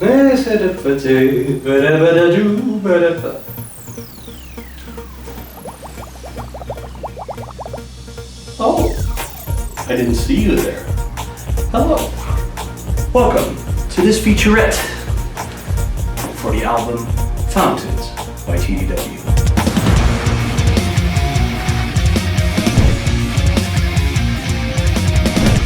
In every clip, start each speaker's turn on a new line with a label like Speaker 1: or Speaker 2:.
Speaker 1: Oh, I didn't see you there. Hello. Welcome to this featurette for the album Fountains by TDW.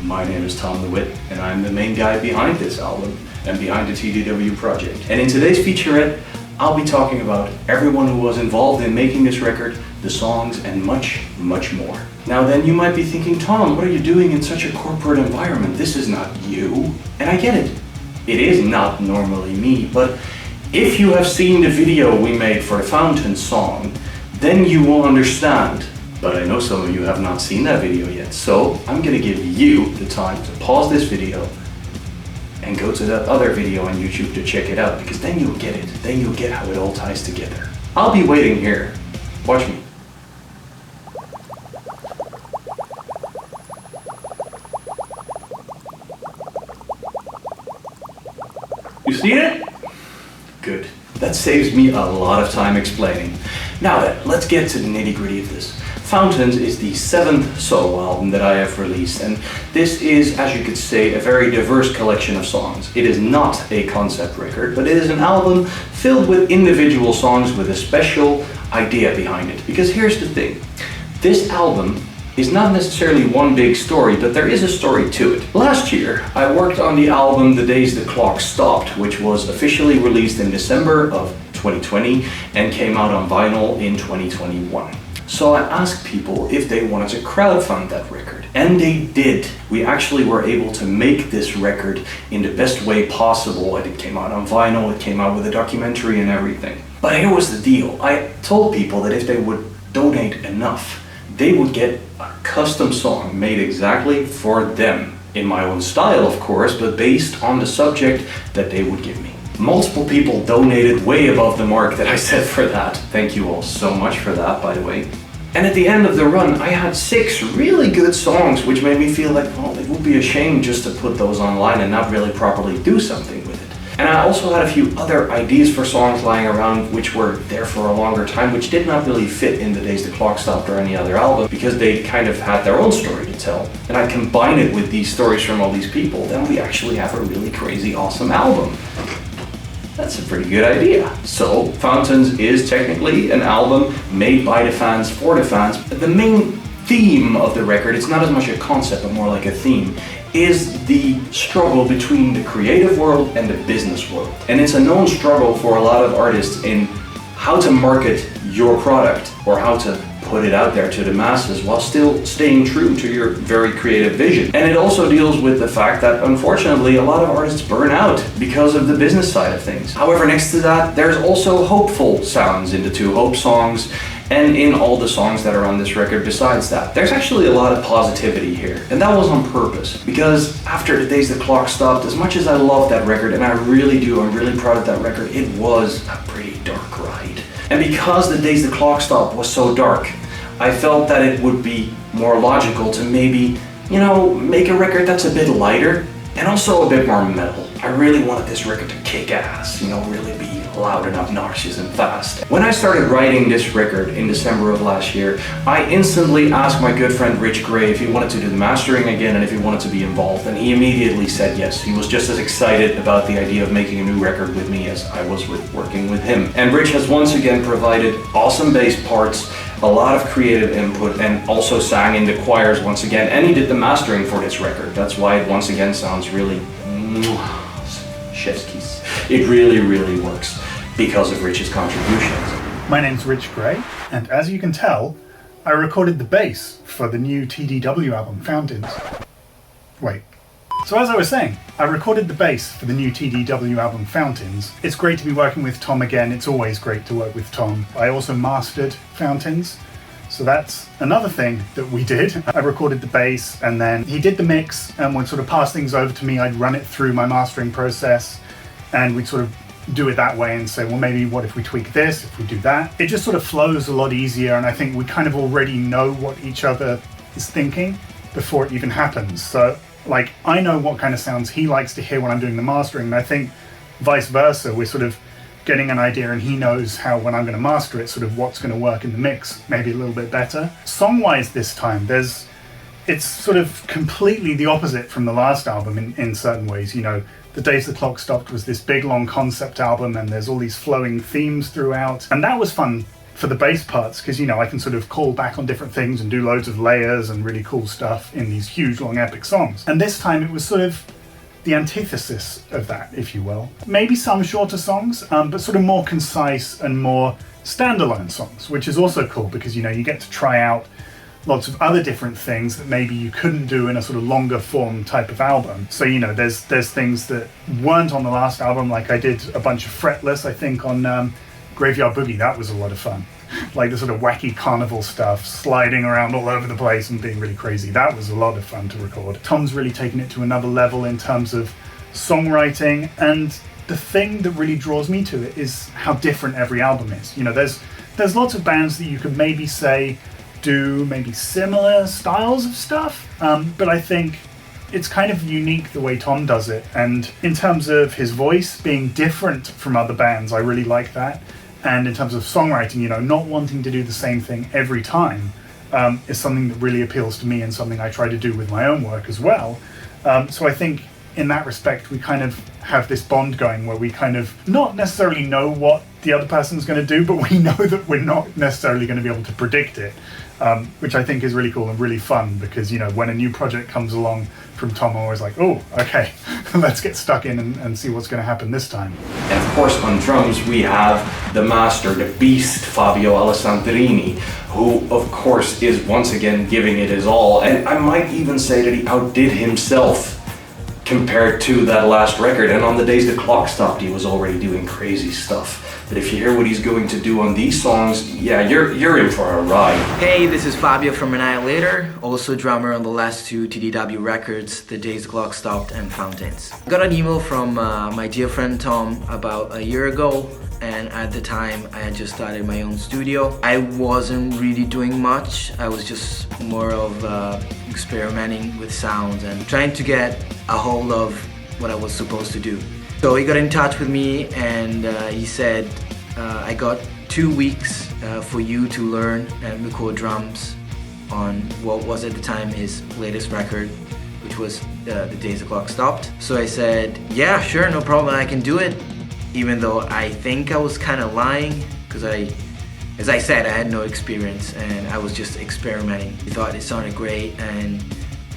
Speaker 1: My name is Tom the Wit, and I'm the main guy behind this album and behind the TDW project. And in today's featurette, I'll be talking about everyone who was involved in making this record, the songs, and much, much more. Now then, you might be thinking, Tom, what are you doing in such a corporate environment? This is not you. And I get it. It is not normally me, but if you have seen the video we made for the Fountains song, then you will understand. But I know some of you have not seen that video yet, so I'm gonna give you the time to pause this video and go to that other video on YouTube to check it out, because then you'll get it. Then you'll get how it all ties together. I'll be waiting here. Watch me. You see it? Good. That saves me a lot of time explaining. Now then, let's get to the nitty-gritty of this. Fountains is the 7th solo album that I have released, and this is, as you could say, a very diverse collection of songs. It is not a concept record, but it is an album filled with individual songs with a special idea behind it. Because here's the thing, this album is not necessarily one big story, but there is a story to it. Last year, I worked on the album The Days the Clock Stopped, which was officially released in December of 2020 and came out on vinyl in 2021. So I asked people if they wanted to crowdfund that record, and they did. We actually were able to make this record in the best way possible. It came out on vinyl, it came out with a documentary and everything. But here was the deal. I told people that if they would donate enough, they would get a custom song made exactly for them. In my own style, of course, but based on the subject that they would give me. Multiple people donated way above the mark that I set for that. Thank you all so much for that, by the way. And at the end of the run, I had 6 really good songs, which made me feel like, well, it would be a shame just to put those online and not really properly do something with it. And I also had a few other ideas for songs lying around which were there for a longer time, which did not really fit in The Days the Clock Stopped or any other album, because they kind of had their own story to tell. And I combine it with these stories from all these people, then we actually have a really crazy, awesome album. That's a pretty good idea. So, Fountains is technically an album made by the fans for the fans. The main theme of the record, it's not as much a concept, but more like a theme, is the struggle between the creative world and the business world. And it's a known struggle for a lot of artists in how to market your product or how to put it out there to the masses while still staying true to your very creative vision. And it also deals with the fact that unfortunately a lot of artists burn out because of the business side of things. However, next to that, there's also hopeful sounds in the 2 Hope songs and in all the songs that are on this record besides that. There's actually a lot of positivity here, and that was on purpose, because after The Days the Clock Stopped, as much as I love that record, and I really do, I'm really proud of that record, it was a pretty dark ride. And because The Days the Clock Stopped was so dark, I felt that it would be more logical to maybe, make a record that's a bit lighter and also a bit more metal. I really wanted this record to kick ass, really be loud and obnoxious and fast. When I started writing this record in December of last year, I instantly asked my good friend Rich Gray if he wanted to do the mastering again and if he wanted to be involved, and he immediately said yes. He was just as excited about the idea of making a new record with me as I was with working with him. And Rich has once again provided awesome bass parts, a lot of creative input, and also sang in the choirs once again, and he did the mastering for this record. That's why it once again sounds really chef's kiss. It really, really works because of Rich's contributions.
Speaker 2: My name's Rich Gray, and as you can tell, I recorded the bass for the new TDW album, Fountains. Wait. So as I was saying, I recorded the bass for the new TDW album, Fountains. It's great to be working with Tom again. It's always great to work with Tom. I also mastered Fountains, so that's another thing that we did. I recorded the bass, and then he did the mix, and would sort of pass things over to me. I'd run it through my mastering process, and we'd sort of do it that way and say, well, maybe what if we tweak this, if we do that? It just sort of flows a lot easier, and I think we kind of already know what each other is thinking before it even happens. So, I know what kind of sounds he likes to hear when I'm doing the mastering, and I think vice versa. We're sort of getting an idea and he knows how, when I'm going to master it, sort of what's going to work in the mix maybe a little bit better. Song-wise this time, it's sort of completely the opposite from the last album in certain ways. You know, The Days the Clock Stopped was this big long concept album and there's all these flowing themes throughout. And that was fun for the bass parts because, you know, I can sort of call back on different things and do loads of layers and really cool stuff in these huge long epic songs. And this time it was sort of the antithesis of that, if you will. Maybe some shorter songs, but sort of more concise and more standalone songs, which is also cool because, you know, you get to try out lots of other different things that maybe you couldn't do in a sort of longer form type of album. So, you know, there's things that weren't on the last album, like I did a bunch of fretless, I think, on Graveyard Boogie. That was a lot of fun. Like the sort of wacky carnival stuff, sliding around all over the place and being really crazy. That was a lot of fun to record. Tom's really taken it to another level in terms of songwriting, and the thing that really draws me to it is how different every album is. You know, there's lots of bands that you could maybe say do maybe similar styles of stuff, but I think it's kind of unique the way Tom does it, and in terms of his voice being different from other bands, I really like that. And in terms of songwriting, you know, not wanting to do the same thing every time is something that really appeals to me and something I try to do with my own work as well. So I think in that respect, we kind of have this bond going where we kind of not necessarily know what the other person's going to do, but we know that we're not necessarily going to be able to predict it, which I think is really cool and really fun because, you know, when a new project comes along from Tom, I'm always like, oh, okay, let's get stuck in and see what's going to happen this time.
Speaker 1: And of course, on drums, we have the master, the beast, Fabio Alessandrini, who, of course, is once again giving it his all. And I might even say that he outdid himself compared to that last record. And on The Days the Clock Stopped, he was already doing crazy stuff. But if you hear what he's going to do on these songs, yeah, you're in for a ride.
Speaker 3: Hey, this is Fabio from Annihilator, also drummer on the last two TDW records, The Days the Clock Stopped and Fountains. I got an email from my dear friend Tom about a year ago, and at the time I had just started my own studio. I wasn't really doing much, I was just more of experimenting with sounds and trying to get a hold of what I was supposed to do. So he got in touch with me and he said, I got 2 weeks for you to learn and record drums on what was at the time his latest record, which was The Days the Clock Stopped. So I said, yeah, sure, no problem, I can do it. Even though I think I was kind of lying, because as I said, I had no experience and I was just experimenting. He thought it sounded great and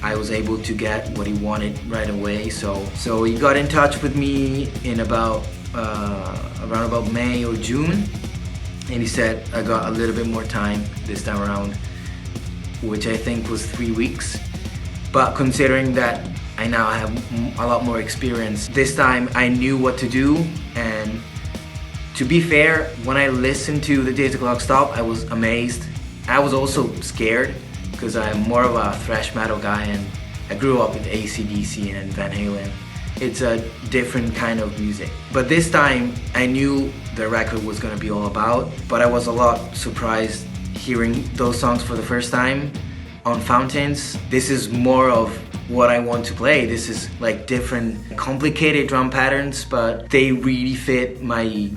Speaker 3: I was able to get what he wanted right away. So he got in touch with me in around about May or June, and he said I got a little bit more time this time around, which I think was 3 weeks. But considering that I now have a lot more experience, this time I knew what to do. And to be fair, when I listened to The Days the Clock Stopped, I was amazed. I was also scared, because I'm more of a thrash metal guy and I grew up with AC/DC and Van Halen. It's a different kind of music. But this time I knew the record was gonna be all about, but I was a lot surprised hearing those songs for the first time on Fountains. This is more of what I want to play. This is like different, complicated drum patterns, but they really fit my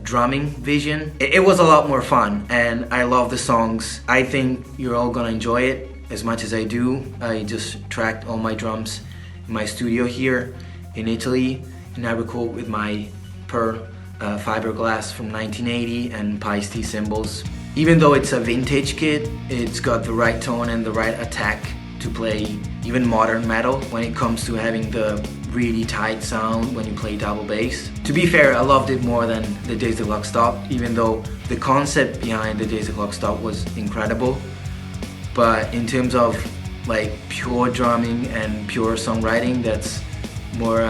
Speaker 3: drumming vision. It was a lot more fun and I love the songs. I think you're all gonna enjoy it as much as I do. I just tracked all my drums in my studio here in Italy, and I record with my Pearl fiberglass from 1980 and Pice T cymbals. Even though it's a vintage kit, it's got the right tone and the right attack to play even modern metal when it comes to having the really tight sound when you play double bass. To be fair, I loved it more than The Days the Clock Stopped, even though the concept behind The Days the Clock Stopped was incredible. But in terms of like pure drumming and pure songwriting, that's more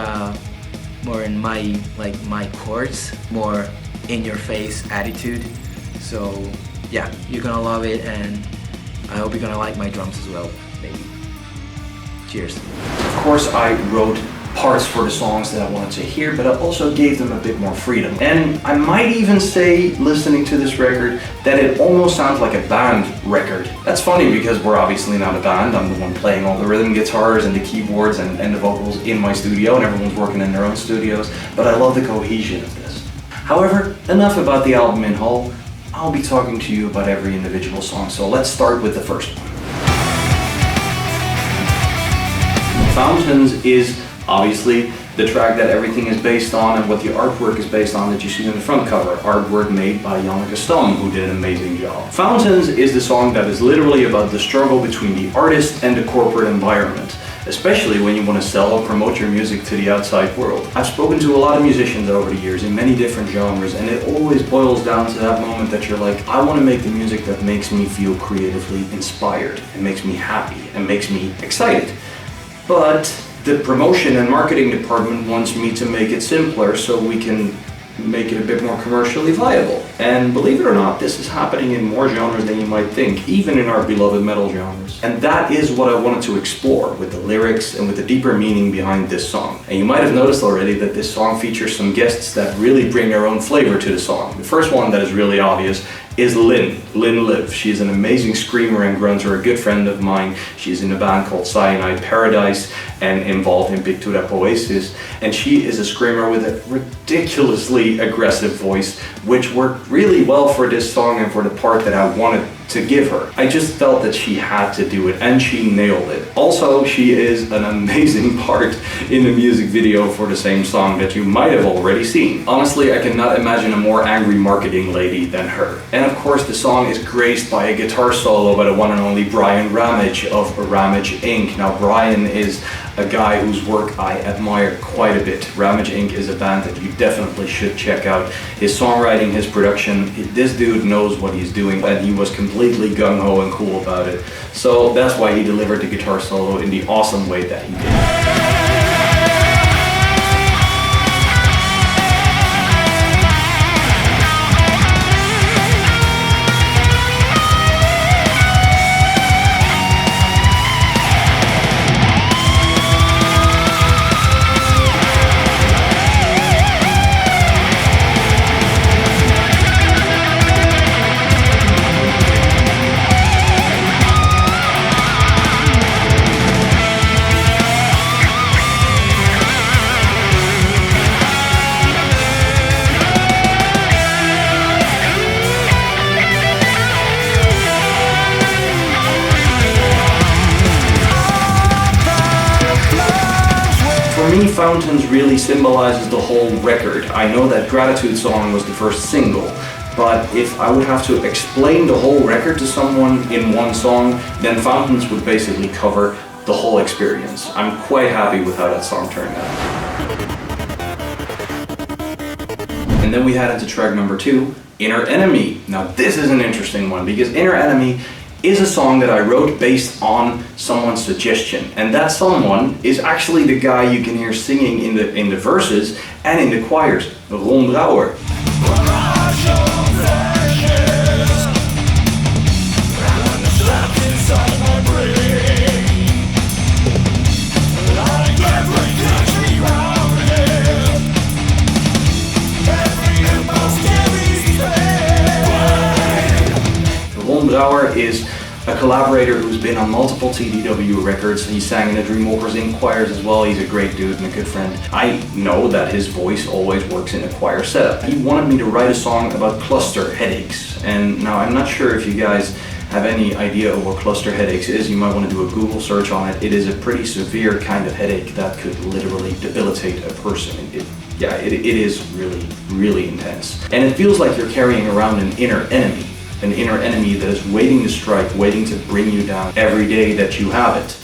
Speaker 3: in my chords, more in your face attitude. So yeah, you're gonna love it, and I hope you're gonna like my drums as well, maybe. Cheers.
Speaker 1: Of course, I wrote parts for the songs that I wanted to hear, but I also gave them a bit more freedom. And I might even say, listening to this record, that it almost sounds like a band record. That's funny because we're obviously not a band. I'm the one playing all the rhythm guitars and the keyboards and the vocals in my studio, and everyone's working in their own studios, but I love the cohesion of this. However, enough about the album in whole. I'll be talking to you about every individual song, so let's start with the first one. Fountains is obviously the track that everything is based on and what the artwork is based on that you see on the front cover. Artwork made by Janneke Stam, who did an amazing job. Fountains is the song that is literally about the struggle between the artist and the corporate environment, especially when you want to sell or promote your music to the outside world. I've spoken to a lot of musicians over the years in many different genres, and it always boils down to that moment that you're like, I want to make the music that makes me feel creatively inspired and makes me happy and makes me excited. But the promotion and marketing department wants me to make it simpler so we can make it a bit more commercially viable. And believe it or not, this is happening in more genres than you might think, even in our beloved metal genres. And that is what I wanted to explore with the lyrics and with the deeper meaning behind this song. And you might have noticed already that this song features some guests that really bring their own flavor to the song. The first one that is really obvious is Linn Liv. She's an amazing screamer and grunter, a good friend of mine. She's in a band called Cyanide Paradise and involved in Pictura Poesis. And she is a screamer with a ridiculously aggressive voice, which worked really well for this song and for the part that I wanted to give her. I just felt that she had to do it, and she nailed it. Also, she is an amazing part in the music video for the same song that you might have already seen. Honestly, I cannot imagine a more angry marketing lady than her. And of course, the song is graced by a guitar solo by the one and only Bryan Ramage of Ramage Inc. Now, Bryan is a guy whose work I admire quite a bit. Ramage Inc. is a band that you definitely should check out. His songwriting, his production, this dude knows what he's doing, and he was completely gung-ho and cool about it. So that's why he delivered the guitar solo in the awesome way that he did. For me, Fountains really symbolizes the whole record. I know that Gratitude Song was the first single, but if I would have to explain the whole record to someone in one song, then Fountains would basically cover the whole experience. I'm quite happy with how that song turned out. And then we head into track number 2, Inner Enemy. Now this is an interesting one because Inner Enemy is a song that I wrote based on someone's suggestion, and that someone is actually the guy you can hear singing in the verses and in the choirs, Brouwer. Brouwer is a collaborator who's been on multiple TDW records. He sang in the Dreamwalkers Inc. choirs as well. He's a great dude and a good friend. I know that his voice always works in a choir setup. He wanted me to write a song about cluster headaches. And now I'm not sure if you guys have any idea of what cluster headaches is. You might want to do a Google search on it. It is a pretty severe kind of headache that could literally debilitate a person. It is really, really intense. And it feels like you're carrying around an inner enemy that is waiting to strike, waiting to bring you down every day that you have it.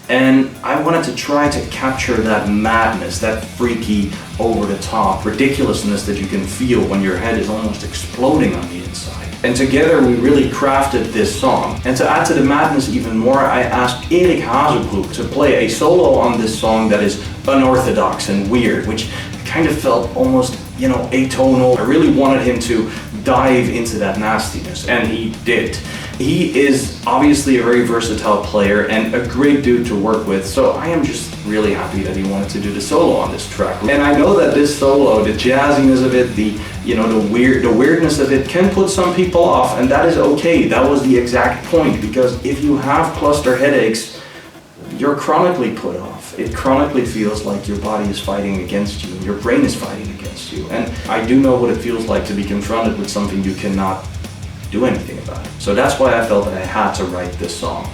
Speaker 1: And I wanted to try to capture that madness, that freaky, over-the-top ridiculousness that you can feel when your head is almost exploding on the inside. And together we really crafted this song. And to add to the madness even more, I asked Hazebroek to play a solo on this song that is unorthodox and weird, which kind of felt almost, atonal. I really wanted him to dive into that nastiness, and he did. He is obviously a very versatile player and a great dude to work with, so I am just really happy that he wanted to do the solo on this track. And I know that this solo, the jazziness of it, the weirdness of it can put some people off, and that is okay. That was the exact point, because if you have cluster headaches, you're chronically put off. It chronically feels like your body is fighting against you and your brain is fighting against you. And I do know what it feels like to be confronted with something you cannot do anything about it. So that's why I felt that I had to write this song.